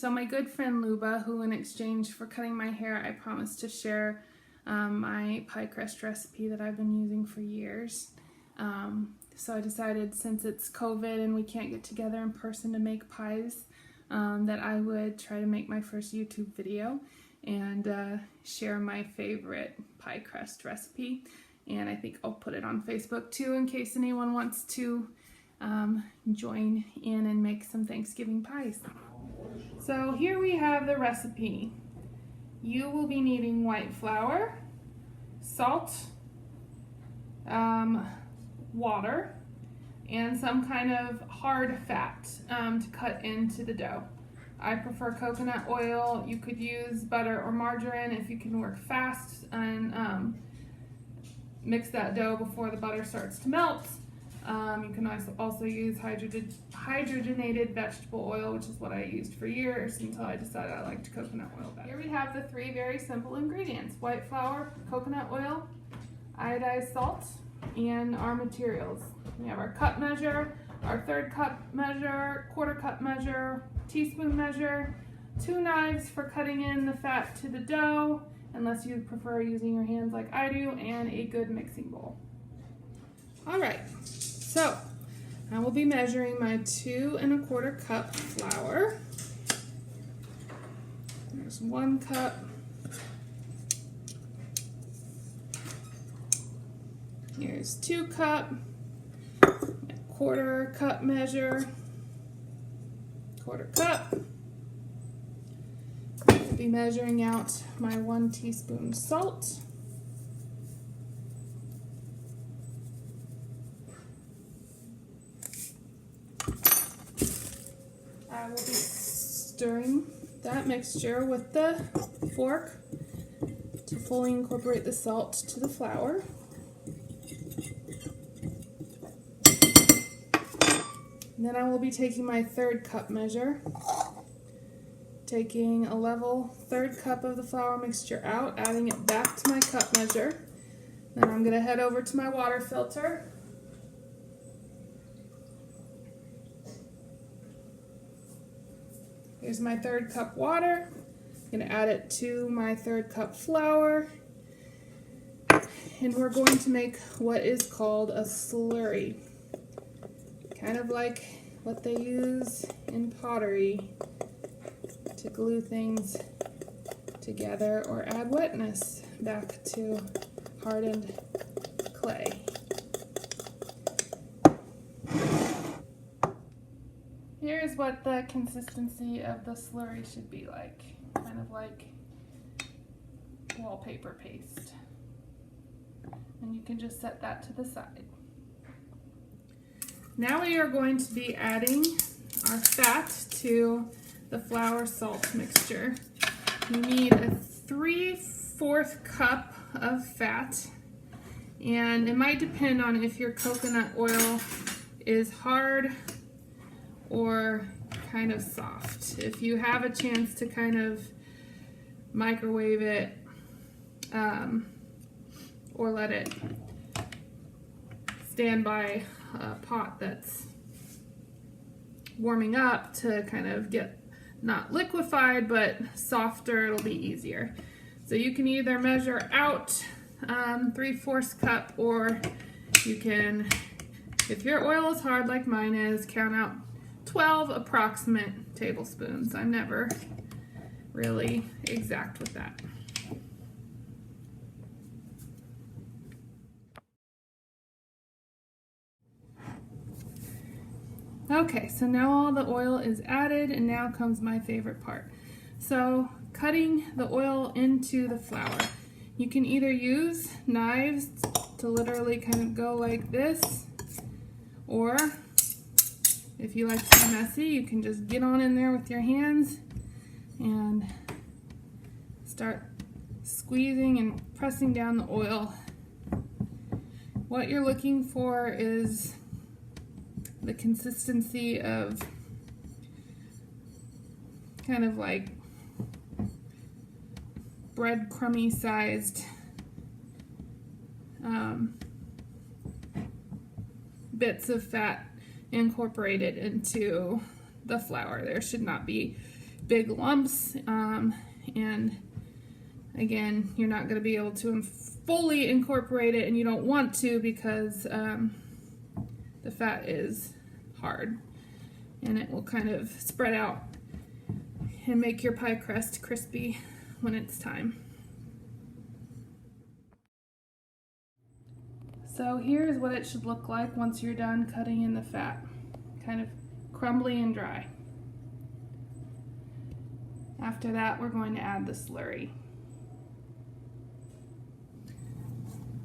So my good friend Luba, who in exchange for cutting my hair, I promised to share my pie crust recipe that I've been using for years. So I decided, since it's COVID and we can't get together in person to make pies, that I would try to make my first YouTube video and share my favorite pie crust recipe. And I think I'll put it on Facebook too, in case anyone wants to join in and make some Thanksgiving pies. So here we have the recipe. You will be needing white flour, salt, water, and some kind of hard fat to cut into the dough. I prefer coconut oil. You could use butter or margarine if you can work fast and mix that dough before the butter starts to melt. You can also use hydrogenated vegetable oil, which is what I used for years until I decided I liked coconut oil better. Here we have the three very simple ingredients: white flour, coconut oil, iodized salt, and our materials. We have our cup measure, our third cup measure, quarter cup measure, teaspoon measure, 2 knives for cutting in the fat to the dough, unless you prefer using your hands like I do, and a good mixing bowl. Alright, so I will be measuring my 2 1/4 cup flour. There's 1 cup. Here's 2 cup, quarter cup measure, quarter cup. I'll be measuring out my 1 teaspoon salt. I will be stirring that mixture with the fork to fully incorporate the salt to the flour. And then I will be taking my 3rd cup measure, taking a level 3rd cup of the flour mixture out, adding it back to my cup measure. Then I'm going to head over to my water filter. Here's my 3rd cup water. I'm going to add it to my 3rd cup flour. And we're going to make what is called a slurry. Kind of like what they use in pottery to glue things together or add wetness back to hardened clay. Here's what the consistency of the slurry should be like. Kind of like wallpaper paste. And you can just set that to the side. Now we are going to be adding our fat to the flour salt mixture. You need a 3/4 cup of fat, and it might depend on if your coconut oil is hard or kind of soft. If you have a chance to kind of microwave it or let it stand by a pot that's warming up to kind of get not liquefied but softer, it'll be easier. So you can either measure out 3/4 cup, or you can, if your oil is hard like mine is, count out 12 approximate tablespoons. I'm never really exact with that. Okay, so now all the oil is added, and now comes my favorite part. So cutting the oil into the flour. You can either use knives to literally kind of go like this, or if you like to be messy, you can just get on in there with your hands and start squeezing and pressing down the oil. What you're looking for is the consistency of kind of like breadcrumby sized bits of fat incorporated into the flour. There should not be big lumps, and again, you're not going to be able to fully incorporate it, and you don't want to because the fat is hard and it will kind of spread out and make your pie crust crispy when it's time. So here's what it should look like once you're done cutting in the fat. Kind of crumbly and dry. After that, we're going to add the slurry.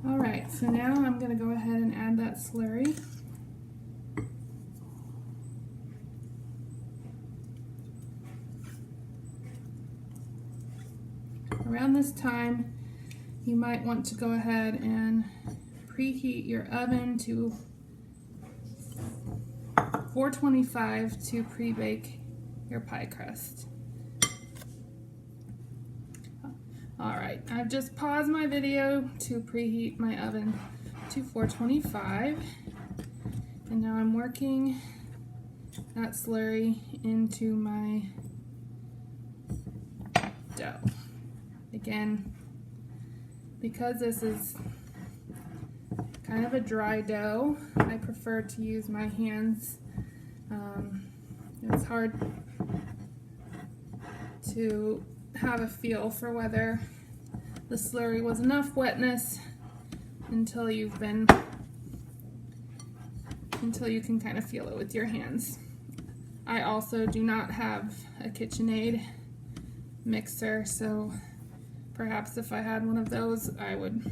All right, so now I'm going to go ahead and add that slurry. Around this time, you might want to go ahead and preheat your oven to 425 to pre-bake your pie crust. Alright, I've just paused my video to preheat my oven to 425, and now I'm working that slurry into my dough. Again, because this is kind of a dry dough, I prefer to use my hands. It's hard to have a feel for whether the slurry was enough wetness until you can kind of feel it with your hands. I also do not have a KitchenAid mixer, so perhaps if I had one of those, I would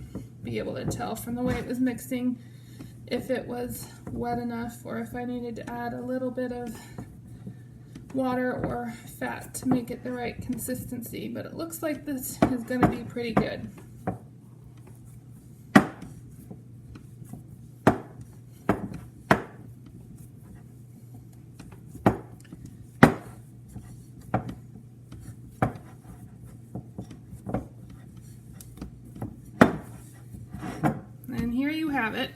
be able to tell from the way it was mixing if it was wet enough or if I needed to add a little bit of water or fat to make it the right consistency, but it looks like this is going to be pretty good. And here you have it,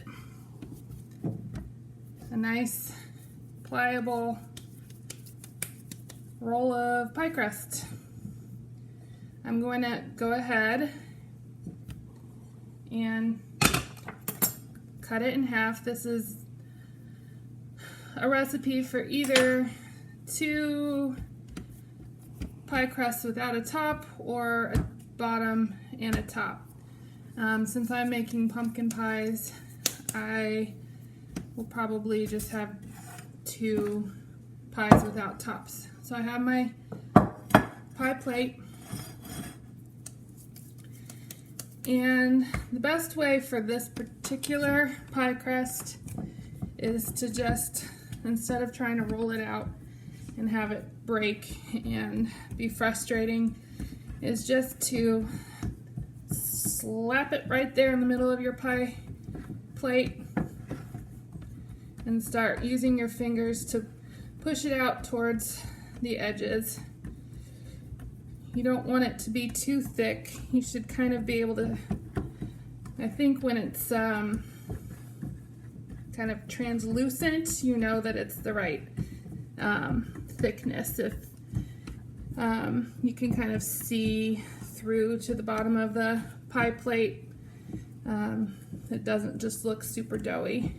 a nice pliable roll of pie crust. I'm going to go ahead and cut it in half. This is a recipe for either 2 pie crusts without a top or a bottom and a top. Since I'm making pumpkin pies, I will probably just have 2 pies without tops. So I have my pie plate, and the best way for this particular pie crust is to just, instead of trying to roll it out and have it break and be frustrating, is just to slap it right there in the middle of your pie plate and start using your fingers to push it out towards the edges. You don't want it to be too thick. You should kind of be able to, I think when it's kind of translucent, you know that it's the right thickness. If you can kind of see through to the bottom of the pie plate, it doesn't just look super doughy.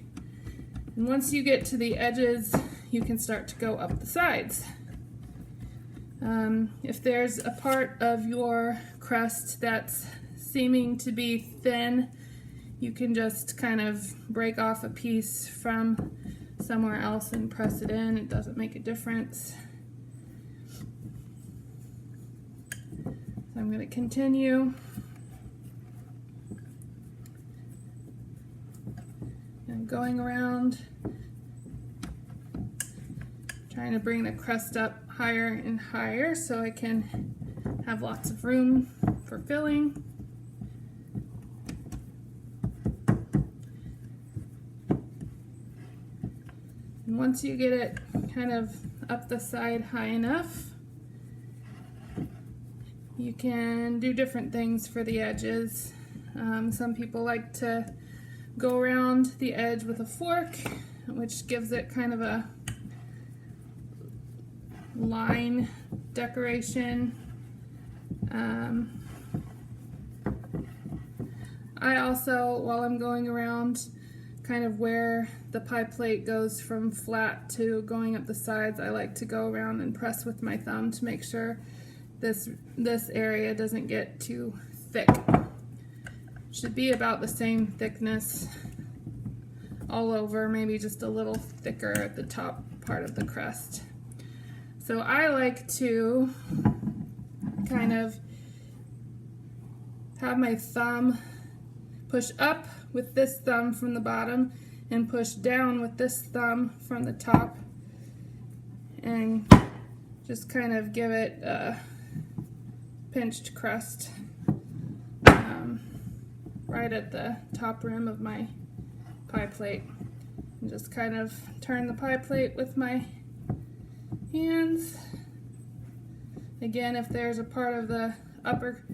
And once you get to the edges, you can start to go up the sides. If there's a part of your crust that's seeming to be thin, you can just kind of break off a piece from somewhere else and press it in. It doesn't make a difference. So I'm going to continue. And going around, trying to bring the crust up higher and higher so I can have lots of room for filling. And once you get it kind of up the side high enough, you can do different things for the edges. Some people like to go around the edge with a fork, which gives it kind of a line decoration. I also, while I'm going around kind of where the pie plate goes from flat to going up the sides, I like to go around and press with my thumb to make sure this area doesn't get too thick. Should be about the same thickness all over, maybe just a little thicker at the top part of the crust. So I like to kind of have my thumb push up with this thumb from the bottom and push down with this thumb from the top, and just kind of give it a pinched crust right at the top rim of my pie plate, and just kind of turn the pie plate with my hands. Again, if there's a part of the upper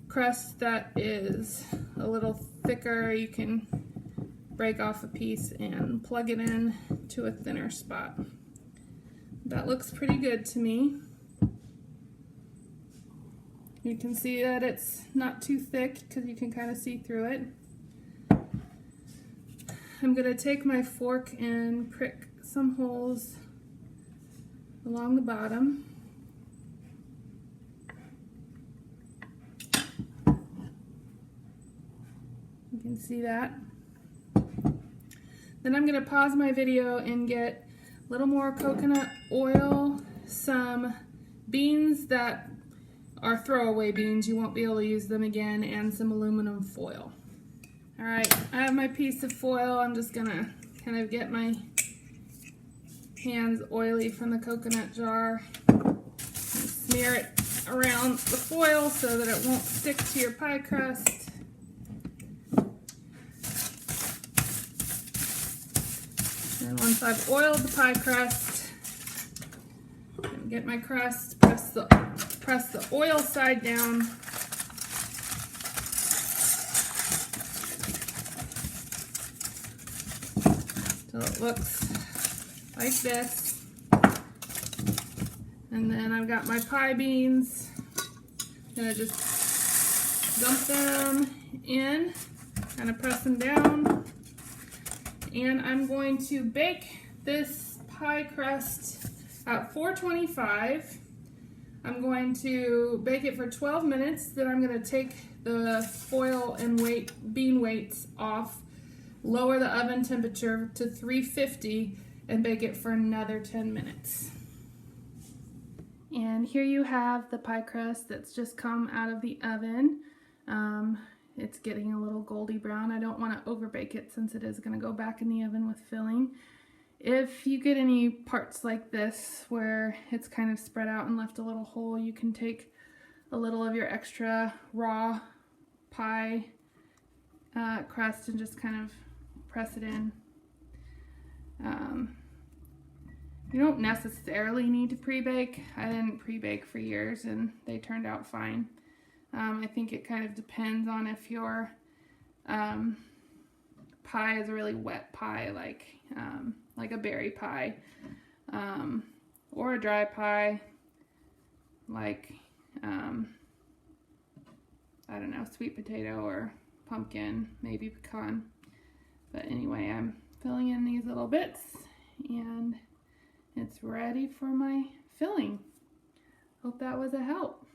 crust that is a little thicker, you can break off a piece and plug it in to a thinner spot. That looks pretty good to me. You can see that it's not too thick because you can kind of see through it. I'm going to take my fork and prick some holes along the bottom. You can see that. Then I'm going to pause my video and get a little more coconut oil, some beans that are throwaway beans, you won't be able to use them again, and some aluminum foil. Alright, I have my piece of foil. I'm just going to kind of get my hands oily from the coconut jar and smear it around the foil so that it won't stick to your pie crust. And once I've oiled the pie crust, I'm going to get my crust, press the oil side down, till it looks like this. And then I've got my pie beans. I'm going to just dump them in, kind of press them down. And I'm going to bake this pie crust at 425. I'm going to bake it for 12 minutes. Then I'm going to take the foil and bean weights off, lower the oven temperature to 350, and bake it for another 10 minutes. And here you have the pie crust that's just come out of the oven. It's getting a little goldy brown. I don't want to over bake it since it is going to go back in the oven with filling. If you get any parts like this where it's kind of spread out and left a little hole, you can take a little of your extra raw pie crust and just kind of press it in. You don't necessarily need to pre-bake. I didn't pre-bake for years and they turned out fine. I think it kind of depends on if your pie is a really wet pie, like a berry pie, or a dry pie, like, I don't know, sweet potato or pumpkin, maybe pecan. But anyway, I'm filling in these little bits and it's ready for my filling. Hope that was a help.